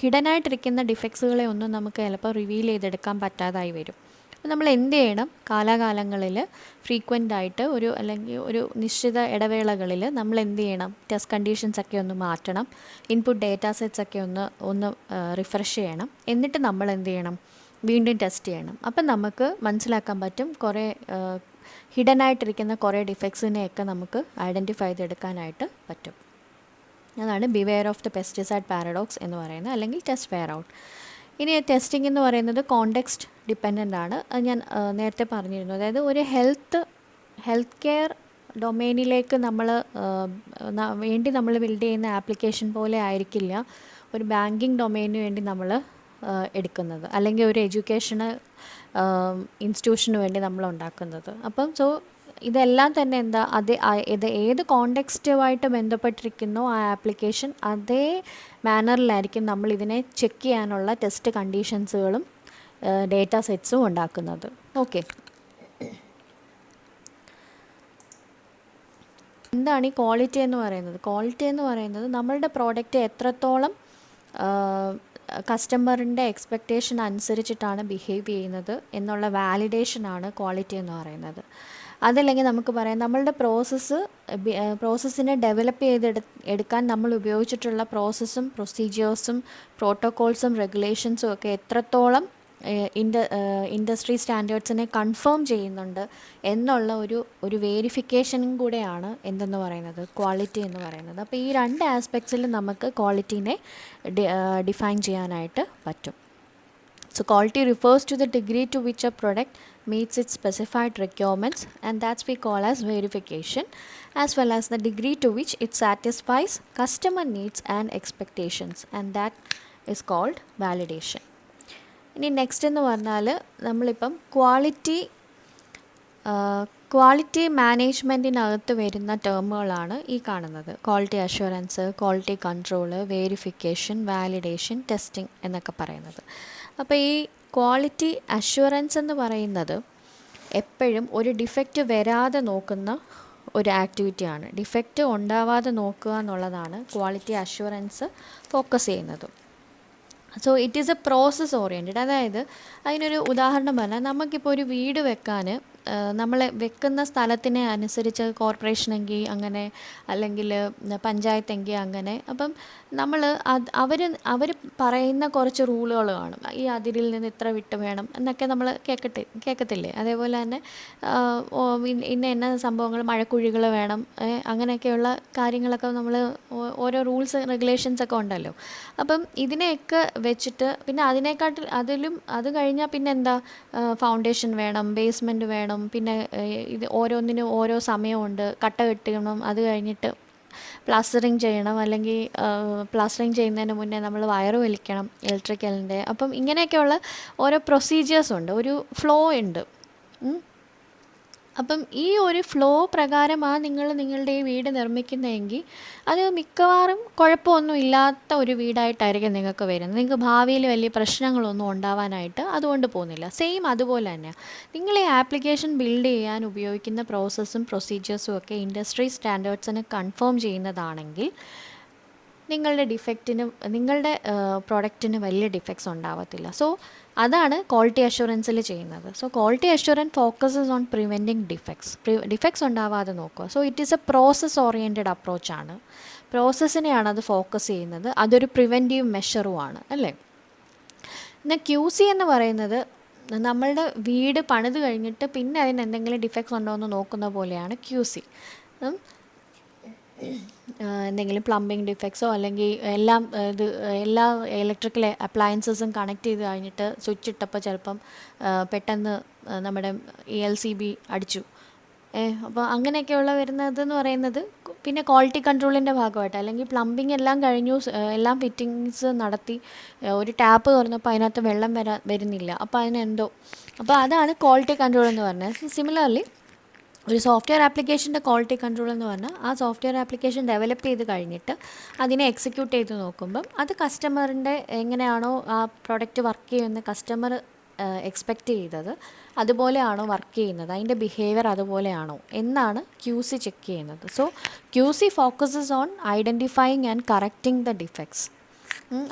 ഹിഡനായിട്ടിരിക്കുന്ന ഡിഫെക്ട്സുകളെ ഒന്നും നമുക്ക് ചിലപ്പോൾ റിവീൽ ചെയ്തെടുക്കാൻ പറ്റാതായി വരും. അപ്പോൾ നമ്മൾ എന്ത് ചെയ്യണം, കാലാകാലങ്ങളിൽ ഫ്രീക്വൻ്റായിട്ട് അല്ലെങ്കിൽ ഒരു നിശ്ചിത ഇടവേളകളിൽ നമ്മൾ എന്ത് ചെയ്യണം, ടെസ്റ്റ് കണ്ടീഷൻസൊക്കെ ഒന്ന് മാറ്റണം, ഇൻപുട്ട് ഡേറ്റാ സെറ്റ്സൊക്കെ ഒന്ന് റിഫ്രഷ് ചെയ്യണം. എന്നിട്ട് നമ്മൾ എന്ത് ചെയ്യണം, വീണ്ടും ടെസ്റ്റ് ചെയ്യണം. അപ്പം നമുക്ക് മനസ്സിലാക്കാൻ പറ്റും, കുറേ ഹിഡനായിട്ടിരിക്കുന്ന കുറേ ഡിഫെക്ട്സിനെയൊക്കെ നമുക്ക് ഐഡൻറ്റിഫൈ ചെയ്തെടുക്കാനായിട്ട് പറ്റും. അതാണ് beware of the pesticide paradox എന്ന് പറയുന്നത്, അല്ലെങ്കിൽ ടെസ്റ്റ് വെയർ ഔട്ട്. ഇനി ടെസ്റ്റിംഗ് എന്ന് പറയുന്നത് കോണ്ടെക്സ്റ്റ് ഡിപ്പെൻഡൻ്റ് ആണ്. അത് ഞാൻ നേരത്തെ പറഞ്ഞിരുന്നു. അതായത് ഒരു ഹെൽത്ത് കെയർ ഡൊമൈനിലേക്ക് നമ്മൾ ബിൽഡ് ചെയ്യുന്ന ആപ്ലിക്കേഷൻ പോലെ ആയിരിക്കില്ല ഒരു ബാങ്കിങ് ഡൊമൈനിന് വേണ്ടി നമ്മൾ എടുക്കുന്നത്, അല്ലെങ്കിൽ ഒരു എഡ്യൂക്കേഷണൽ ഇൻസ്റ്റിറ്റ്യൂഷന് വേണ്ടി നമ്മൾ ഉണ്ടാക്കുന്നത്. അപ്പം ഇതെല്ലാം തന്നെ ഏത് കോണ്ടെക്സ്റ്റുമായിട്ട് ബന്ധപ്പെട്ടിരിക്കുന്നോ ആ ആപ്ലിക്കേഷൻ, അതേ മാനറിലായിരിക്കും നമ്മൾ ഇതിനെ ചെക്ക് ചെയ്യാനുള്ള ടെസ്റ്റ് കണ്ടീഷൻസുകളും ഡേറ്റാ സെറ്റ്സും ഉണ്ടാക്കുന്നത്. ഓക്കെ, എന്താണ് ഈ ക്വാളിറ്റി എന്ന് പറയുന്നത്? ക്വാളിറ്റി എന്ന് പറയുന്നത് നമ്മളുടെ പ്രോഡക്റ്റ് എത്രത്തോളം കസ്റ്റമറിൻ്റെ എക്സ്പെക്റ്റേഷൻ അനുസരിച്ചിട്ടാണ് ബിഹേവ് ചെയ്യുന്നത് എന്നുള്ള വാലിഡേഷനാണ് ക്വാളിറ്റി എന്ന് പറയുന്നത്. അതല്ലെങ്കിൽ നമുക്ക് പറയാം, നമ്മളുടെ പ്രോസസ്സിനെ ഡെവലപ്പ് എടുക്കാൻ നമ്മൾ ഉപയോഗിച്ചിട്ടുള്ള പ്രോസസ്സും പ്രൊസീജിയേഴ്സും പ്രോട്ടോക്കോൾസും റെഗുലേഷൻസും ഒക്കെ എത്രത്തോളം ഇൻഡസ്ട്രി സ്റ്റാൻഡേർഡ്സിനെ കൺഫേം ചെയ്യുന്നുണ്ട് എന്നുള്ള ഒരു വേരിഫിക്കേഷനും കൂടെയാണ് എന്തെന്ന് പറയുന്നത്, ക്വാളിറ്റി എന്ന് പറയുന്നത്. അപ്പോൾ ഈ രണ്ട് ആസ്പെക്ട്സിൽ നമുക്ക് ക്വാളിറ്റീനെ ഡിഫൈൻ ചെയ്യാനായിട്ട് പറ്റും. So quality refers to the degree to which a product meets its specified requirements, and that's we call as verification, as well as the degree to which it satisfies customer needs and expectations, and that is called validation. ഇനി next എന്ന് പറഞ്ഞാൽ, നമ്മളിപ്പം quality മാനേജ്മെൻറ്റിനകത്ത് വരുന്ന ടേമുകളാണ് ഈ കാണുന്നത്. Quality assurance, quality control, verification, validation, testing എന്നൊക്കെ പറയുന്നത്. അപ്പോൾ ഈ ക്വാളിറ്റി അഷ്വറൻസ് എന്ന് പറയുന്നത് എപ്പോഴും ഒരു ഡിഫക്റ്റ് വരാതെ നോക്കുന്ന ഒരു ആക്ടിവിറ്റിയാണ്. ഡിഫക്റ്റ് ഉണ്ടാവാതെ നോക്കുക എന്നുള്ളതാണ് ക്വാളിറ്റി അഷ്വറൻസ് ഫോക്കസ് ചെയ്യുന്നത്. So it is a process oriented. അതായത് അതിനൊരു ഉദാഹരണം പറഞ്ഞാൽ, നമുക്കിപ്പോൾ ഒരു വീട് വെക്കാൻ നമ്മൾ വെക്കുന്ന സ്ഥലത്തിനെ അനുസരിച്ച് കോർപ്പറേഷനെങ്കിൽ അങ്ങനെ, അല്ലെങ്കിൽ പഞ്ചായത്തെങ്കിൽ അങ്ങനെ. അപ്പം അവർ പറയുന്ന കുറച്ച് റൂളുകൾ കാണും. ഈ അതിരിൽ നിന്ന് ഇത്ര വിട്ട് വേണം എന്നൊക്കെ നമ്മൾ കേൾക്കത്തില്ലേ? അതേപോലെ തന്നെ ഇന്ന സംഭവങ്ങൾ, മഴക്കുഴികൾ വേണം, അങ്ങനെയൊക്കെയുള്ള കാര്യങ്ങളൊക്കെ നമ്മൾ ഓരോ റൂൾസ് റെഗുലേഷൻസൊക്കെ ഉണ്ടല്ലോ. അപ്പം ഇതിനെയൊക്കെ വെച്ചിട്ട് പിന്നെ അത് കഴിഞ്ഞാൽ പിന്നെ എന്താ, ഫൗണ്ടേഷൻ വേണം, ബേസ്മെൻറ്റ് വേണം, പിന്നെ ഇത് ഓരോന്നിനും ഓരോ സമയമുണ്ട്, കട്ട കെട്ടണം, അത് കഴിഞ്ഞിട്ട് പ്ലാസ്റ്ററിങ് ചെയ്യണം, അല്ലെങ്കിൽ പ്ലാസ്റ്ററിങ് ചെയ്യുന്നതിന് മുന്നേ നമ്മൾ വയറ് വലിക്കണം ഇലക്ട്രിക്കലിൻ്റെ. അപ്പം ഇങ്ങനെയൊക്കെയുള്ള ഓരോ പ്രൊസീജിയേഴ്സ് ഉണ്ട്, ഒരു ഫ്ലോ ഉണ്ട്. അപ്പം ഈ ഒരു ഫ്ലോ പ്രകാരമാണ് നിങ്ങളുടെ ഈ വീട് നിർമ്മിക്കുന്നതെങ്കിൽ അത് മിക്കവാറും കുഴപ്പമൊന്നും ഇല്ലാത്ത ഒരു വീടായിട്ടായിരിക്കും നിങ്ങൾക്ക് വരുന്നത്. നിങ്ങൾക്ക് ഭാവിയിൽ വലിയ പ്രശ്നങ്ങളൊന്നും ഉണ്ടാവാനായിട്ട് അതുകൊണ്ട് പോകുന്നില്ല. സെയിം അതുപോലെ തന്നെയാണ് നിങ്ങൾ ഈ ആപ്ലിക്കേഷൻ ബിൽഡ് ചെയ്യാൻ ഉപയോഗിക്കുന്ന പ്രോസസ്സും പ്രൊസീജിയേഴ്സും ഒക്കെ ഇൻഡസ്ട്രി സ്റ്റാൻഡേർഡ്സിന് കൺഫേം ചെയ്യുന്നതാണെങ്കിൽ നിങ്ങളുടെ പ്രോഡക്റ്റിന് വലിയ ഡിഫക്ട്സ് ഉണ്ടാവത്തില്ല. സോ അതാണ് ക്വാളിറ്റി അഷ്വറൻസിൽ ചെയ്യുന്നത്. So quality assurance focuses on preventing defects ഉണ്ടാവാതെ നോക്കുക. So it is a process oriented അപ്രോച്ചാണ്. പ്രോസസ്സിനെയാണ് അത് ഫോക്കസ് ചെയ്യുന്നത്. അതൊരു പ്രിവെൻറ്റീവ് മെഷറുമാണ്, അല്ലേ? എന്നാൽ QC എന്ന് പറയുന്നത് നമ്മളുടെ വീട് പണിത് കഴിഞ്ഞിട്ട് പിന്നെ അതിന് എന്തെങ്കിലും ഡിഫക്ട്സ് ഉണ്ടോ എന്ന് നോക്കുന്ന പോലെയാണ് QC. എന്തെങ്കിലും പ്ലംബിംഗ് ഡിഫെക്ട്സോ അല്ലെങ്കിൽ എല്ലാ ഇലക്ട്രിക്കൽ അപ്ലയൻസസും കണക്ട് ചെയ്ത് കഴിഞ്ഞിട്ട് സ്വിച്ച് ഇട്ടപ്പോൾ ചിലപ്പം പെട്ടെന്ന് നമ്മുടെ ELCB അടിച്ചു. അപ്പോൾ അങ്ങനെയൊക്കെയുള്ള വരുന്നതെന്ന് പറയുന്നത് പിന്നെ ക്വാളിറ്റി കൺട്രോളിൻ്റെ ഭാഗമായിട്ട്, അല്ലെങ്കിൽ പ്ലംബിംഗ് എല്ലാം കഴിഞ്ഞു, എല്ലാം ഫിറ്റിങ്സ് നടത്തി, ഒരു ടാപ്പ് തുറന്നപ്പോൾ അതിനകത്ത് വെള്ളം വരുന്നില്ല, അപ്പോൾ അതാണ് ക്വാളിറ്റി കൺട്രോൾ എന്ന് പറഞ്ഞത്. സിമിലർലി ഒരു സോഫ്റ്റ്വെയർ ആപ്ലിക്കേഷൻ്റെ ക്വാളിറ്റി കൺട്രോൾ എന്ന് പറഞ്ഞാൽ ആ സോഫ്റ്റ്വെയർ ആപ്ലിക്കേഷൻ ഡെവലപ്പ് ചെയ്ത് കഴിഞ്ഞിട്ട് അതിനെ എക്സിക്യൂട്ട് ചെയ്ത് നോക്കുമ്പം അത് കസ്റ്റമറിൻ്റെ എങ്ങനെയാണോ ആ പ്രൊഡക്റ്റ് വർക്ക് ചെയ്യുന്ന കസ്റ്റമർ എക്സ്പെക്റ്റ് ചെയ്തത് അതുപോലെയാണോ വർക്ക് ചെയ്യുന്നത്, അതിൻ്റെ ബിഹേവിയർ അതുപോലെയാണോ എന്നാണ് QC ചെക്ക് ചെയ്യുന്നത്. So QC focuses on identifying and correcting the defects.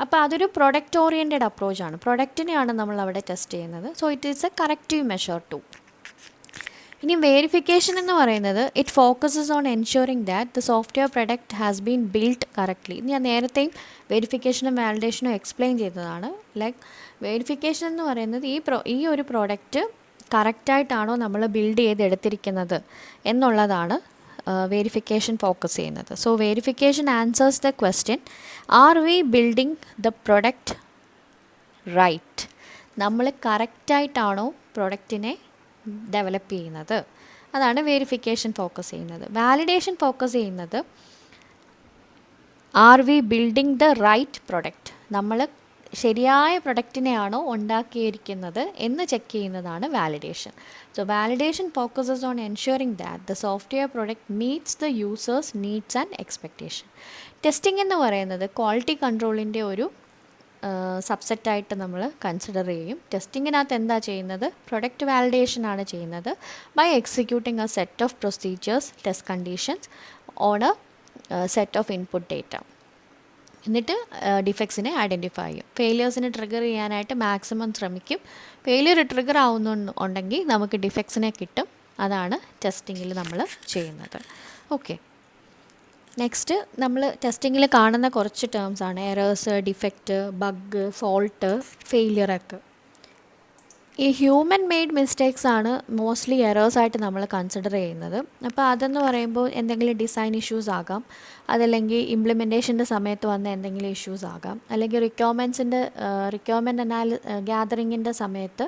അപ്പോൾ അതൊരു പ്രൊഡക്റ്റ് ഓറിയൻറ്റഡ് അപ്രോച്ചാണ്. പ്രൊഡക്റ്റിനെയാണ് നമ്മൾ അവിടെ ടെസ്റ്റ് ചെയ്യുന്നത്. So it is a corrective measure to. ഇനി വെരിഫിക്കേഷൻ എന്ന് പറയുന്നത് it focuses on ensuring that the software product has been build correctly. ഞാൻ നേരത്തെയും വെരിഫിക്കേഷനും വാലിഡേഷനും എക്സ്പ്ലെയിൻ ചെയ്തതാണ്. ലൈക്ക് വെരിഫിക്കേഷൻ എന്ന് പറയുന്നത് ഈ ഒരു പ്രോഡക്റ്റ് കറക്റ്റായിട്ടാണോ നമ്മൾ ബിൽഡ് ചെയ്തെടുത്തിരിക്കുന്നത് എന്നുള്ളതാണ് വെരിഫിക്കേഷൻ ഫോക്കസ് ചെയ്യുന്നത്. So verification answers the question, are we building the product right? നമ്മൾ കറക്റ്റായിട്ടാണോ പ്രൊഡക്റ്റിനെ ഡെവലപ്പ് ചെയ്യുന്നത്? അതാണ് വെരിഫിക്കേഷൻ ഫോക്കസ് ചെയ്യുന്നത്. വാലിഡേഷൻ ഫോക്കസ് ചെയ്യുന്നത് are we building the right product? നമ്മൾ ശരിയായ പ്രൊഡക്റ്റിനെയാണോ ഉണ്ടാക്കിയിരിക്കുന്നത് എന്ന് ചെക്ക് ചെയ്യുന്നതാണ് validation. So validation focuses on ensuring that the software product meets the users needs and expectation. Testing എന്ന് പറയുന്നത് ക്വാളിറ്റി കൺട്രോളിൻ്റെ ഒരു സബ്സെറ്റായിട്ട് നമ്മൾ കൺസിഡർ ചെയ്യും. ടെസ്റ്റിങ്ങിനകത്ത് എന്താ ചെയ്യുന്നത്? പ്രൊഡക്റ്റ് വാലിഡേഷൻ ചെയ്യുന്നത് by executing a set of procedures, test conditions on a set of input data. എന്നിട്ട് ഡിഫെക്ട്സിനെ ഐഡൻറ്റിഫൈ ചെയ്യും. ഫെയിലിയേഴ്സിനെ ട്രിഗർ ചെയ്യാനായിട്ട് മാക്സിമം ശ്രമിക്കും. ഫെയിലിയർ ട്രിഗർ ആവുന്നുണ്ടെങ്കിൽ നമുക്ക് ഡിഫെക്ട്സിനെ കിട്ടും. അതാണ് ടെസ്റ്റിങ്ങിൽ നമ്മൾ ചെയ്യുന്നത്. ഓക്കെ, നെക്സ്റ്റ് നമ്മൾ ടെസ്റ്റിങ്ങിൽ കാണുന്ന കുറച്ച് ടേംസാണ് എറേഴ്സ്, ഡിഫെക്റ്റ്, ബഗ്, ഫോൾട്ട്, ഫെയിലിയറൊക്കെ. ഈ ഹ്യൂമൻ മെയ്ഡ് മിസ്റ്റേക്സ് ആണ് മോസ്റ്റ്ലി എറേഴ്സായിട്ട് നമ്മൾ കൺസിഡർ ചെയ്യുന്നത്. അപ്പോൾ അതെന്ന് പറയുമ്പോൾ എന്തെങ്കിലും ഡിസൈൻ ഇഷ്യൂസ് ആകാം, അതല്ലെങ്കിൽ ഇംപ്ലിമെൻറ്റേഷൻ്റെ സമയത്ത് വന്ന എന്തെങ്കിലും ഇഷ്യൂസ് ആകാം, അല്ലെങ്കിൽ റിക്വയർമെൻറ്റ് ഗ്യാതറിങ്ങിൻ്റെ സമയത്ത്,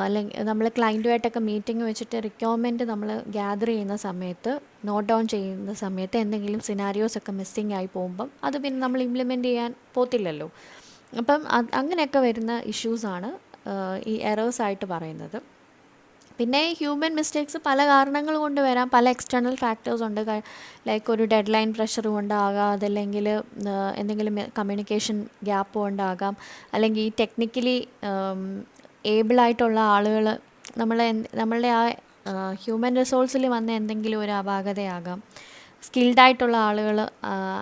അല്ലെങ്കിൽ നമ്മൾ ക്ലയൻറ്റുമായിട്ടൊക്കെ മീറ്റിംഗ് വെച്ചിട്ട് റിക്വയർമെൻറ്റ് നമ്മൾ ഗ്യാദർ ചെയ്യുന്ന സമയത്ത്, നോട്ട് ഡൗൺ ചെയ്യുന്ന സമയത്ത് എന്തെങ്കിലും സിനാരിയോസൊക്കെ മിസ്സിങ് ആയി പോകുമ്പം അത് പിന്നെ നമ്മൾ ഇംപ്ലിമെൻറ്റ് ചെയ്യാൻ പോത്തില്ലല്ലോ. അപ്പം അങ്ങനെയൊക്കെ വരുന്ന ഇഷ്യൂസാണ് ഈ എറേഴ്സായിട്ട് പറയുന്നത്. പിന്നെ ഹ്യൂമൻ മിസ്റ്റേക്സ് പല കാരണങ്ങൾ കൊണ്ട് വരാം. പല എക്സ്റ്റേണൽ ഫാക്ടേഴ്സ് ഉണ്ട്. ലൈക്ക് ഒരു ഡെഡ് ലൈൻ പ്രഷർ കൊണ്ടാകാം, അതല്ലെങ്കിൽ എന്തെങ്കിലും കമ്മ്യൂണിക്കേഷൻ ഗ്യാപ്പ് കൊണ്ടാകാം, അല്ലെങ്കിൽ ടെക്നിക്കലി ഏബിളായിട്ടുള്ള ആളുകൾ നമ്മളുടെ ആ ഹ്യൂമൻ റിസോഴ്സിൽ വന്ന എന്തെങ്കിലും ഒരു അപാകതയാകാം. സ്കിൽഡായിട്ടുള്ള ആളുകൾ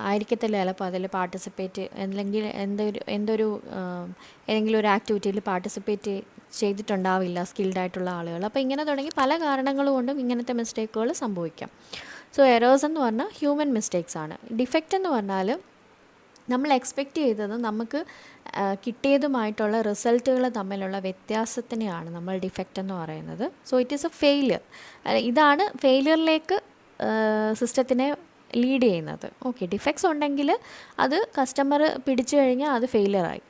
ആയിരിക്കത്തില്ല ചിലപ്പോൾ അതിൽ പാർട്ടിസിപ്പേറ്റ്, അല്ലെങ്കിൽ ഏതെങ്കിലും ഒരു ആക്ടിവിറ്റിയിൽ പാർട്ടിസിപ്പേറ്റ് ചെയ്തിട്ടുണ്ടാവില്ല സ്കിൽഡായിട്ടുള്ള ആളുകൾ. അപ്പോൾ ഇങ്ങനെ തുടങ്ങി പല കാരണങ്ങൾ കൊണ്ടും ഇങ്ങനത്തെ മിസ്റ്റേക്കുകൾ സംഭവിക്കാം. സോ എറേഴ്സ് എന്ന് പറഞ്ഞാൽ ഹ്യൂമൻ മിസ്റ്റേക്സ് ആണ്. ഡിഫെക്റ്റ് എന്ന് പറഞ്ഞാൽ നമ്മൾ എക്സ്പെക്റ്റ് ചെയ്തത് നമുക്ക് കിട്ടിയതുമായിട്ടുള്ള റിസൾട്ടുകൾ തമ്മിലുള്ള വ്യത്യാസത്തിനെയാണ് നമ്മൾ ഡിഫെക്റ്റ് എന്ന് പറയുന്നത്. So it is A failure. ഇതാണ് ഫെയിലിയറിലേക്ക് സിസ്റ്റത്തിനെ ലീഡ് ചെയ്യുന്നത്. ഓക്കെ, ഡിഫെക്ട്സ് ഉണ്ടെങ്കിൽ അത് കസ്റ്റമർ പിടിച്ചു കഴിഞ്ഞാൽ അത് ഫെയിലിയറായി.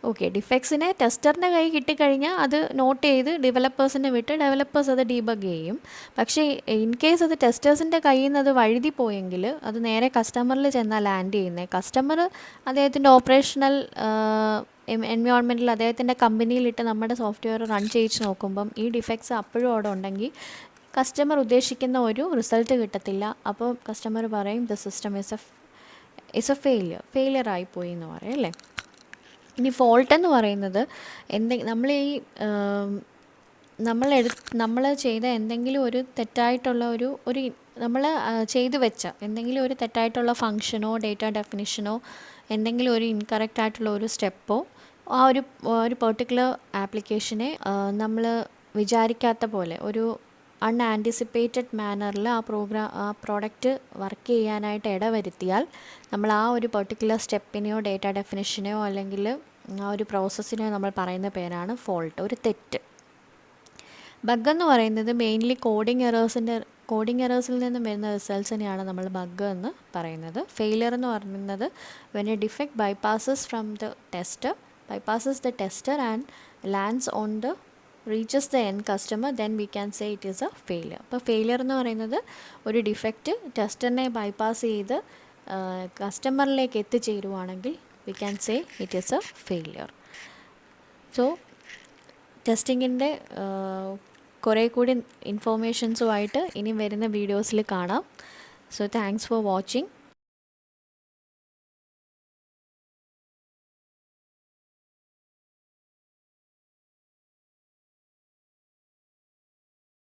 ഓക്കെ, ഡിഫെക്ട്സിനെ ടെസ്റ്ററിൻ്റെ കൈ കിട്ടിക്കഴിഞ്ഞാൽ അത് നോട്ട് ചെയ്ത് ഡെവലപ്പേഴ്സിനെ വിട്ട് ഡെവലപ്പേഴ്സ് അത് ഡീബഗ് ചെയ്യും. പക്ഷേ ഇൻ കേസ് അത് ടെസ്റ്റേഴ്സിൻ്റെ കയ്യിൽ നിന്ന് അത് വഴുതി പോയെങ്കിൽ അത് നേരെ കസ്റ്റമറിൽ ചെന്നാൽ ലാൻഡ് ചെയ്യുന്നത്. കസ്റ്റമർ അദ്ദേഹത്തിൻ്റെ ഓപ്പറേഷണൽ എൻവയോൺമെൻറ്റിൽ അദ്ദേഹത്തിൻ്റെ കമ്പനിയിലിട്ട് നമ്മുടെ സോഫ്റ്റ്വെയർ റൺ ചെയ്യിച്ച് നോക്കുമ്പം ഈ ഡിഫെക്ട്സ് അപ്പോഴും അവിടെ ഉണ്ടെങ്കിൽ കസ്റ്റമർ ഉദ്ദേശിക്കുന്ന ഒരു റിസൾട്ട് കിട്ടത്തില്ല. അപ്പോൾ കസ്റ്റമർ പറയും the system is A failure ആയിപ്പോയി എന്ന് പറയും അല്ലേ. ഇനി ഫോൾട്ട് എന്ന് പറയുന്നത് നമ്മൾ ചെയ്ത എന്തെങ്കിലും ഒരു തെറ്റായിട്ടുള്ള ഒരു നമ്മൾ ചെയ്തു വെച്ച എന്തെങ്കിലും ഒരു തെറ്റായിട്ടുള്ള ഫങ്ഷനോ ഡേറ്റ ഡെഫിനിഷനോ എന്തെങ്കിലും ഒരു ഇൻകറക്റ്റ് ആയിട്ടുള്ള ഒരു സ്റ്റെപ്പോ ആ ഒരു പെർട്ടിക്കുലർ ആപ്ലിക്കേഷനെ നമ്മൾ വിചാരിക്കാത്ത പോലെ ഒരു അൺആൻറ്റിസിപ്പേറ്റഡ് മാനറിൽ ആ പ്രോഡക്റ്റ് വർക്ക് ചെയ്യാനായിട്ട് ഇടവരുത്തിയാൽ നമ്മൾ ആ ഒരു പെർട്ടിക്കുലർ സ്റ്റെപ്പിനെയോ ഡേറ്റ ഡെഫിനിഷനെയോ അല്ലെങ്കിൽ ആ ഒരു പ്രോസസ്സിനെയോ നമ്മൾ പറയുന്ന പേരാണ് ഫോൾട്ട്, ഒരു തെറ്റ്. ബഗ് എന്ന് പറയുന്നത് മെയിൻലി കോഡിംഗ് എറേഴ്സിൽ നിന്നും വരുന്ന റിസൾട്ട്സിനെയാണ് നമ്മൾ ബഗ് എന്ന് പറയുന്നത്. ഫെയിലിയർ എന്ന് പറയുന്നത് when A defect bypasses the tester and lands on the reaches the end customer, then we can say it is a failure. അപ്പോൾ ഫെയിലിയർ എന്ന് പറയുന്നത് ഒരു ഡിഫക്റ്റ് ടെസ്റ്ററിനെ ബൈപ്പാസ് ചെയ്ത് കസ്റ്റമറിലേക്ക് എത്തിച്ചേരുവാണെങ്കിൽ we can say it is a failure. So ടെസ്റ്റിങ്ങിൻ്റെ കുറേ കൂടി ഇൻഫോർമേഷൻസുമായിട്ട് ഇനി വരുന്ന വീഡിയോസിൽ കാണാം. So thanks for watching.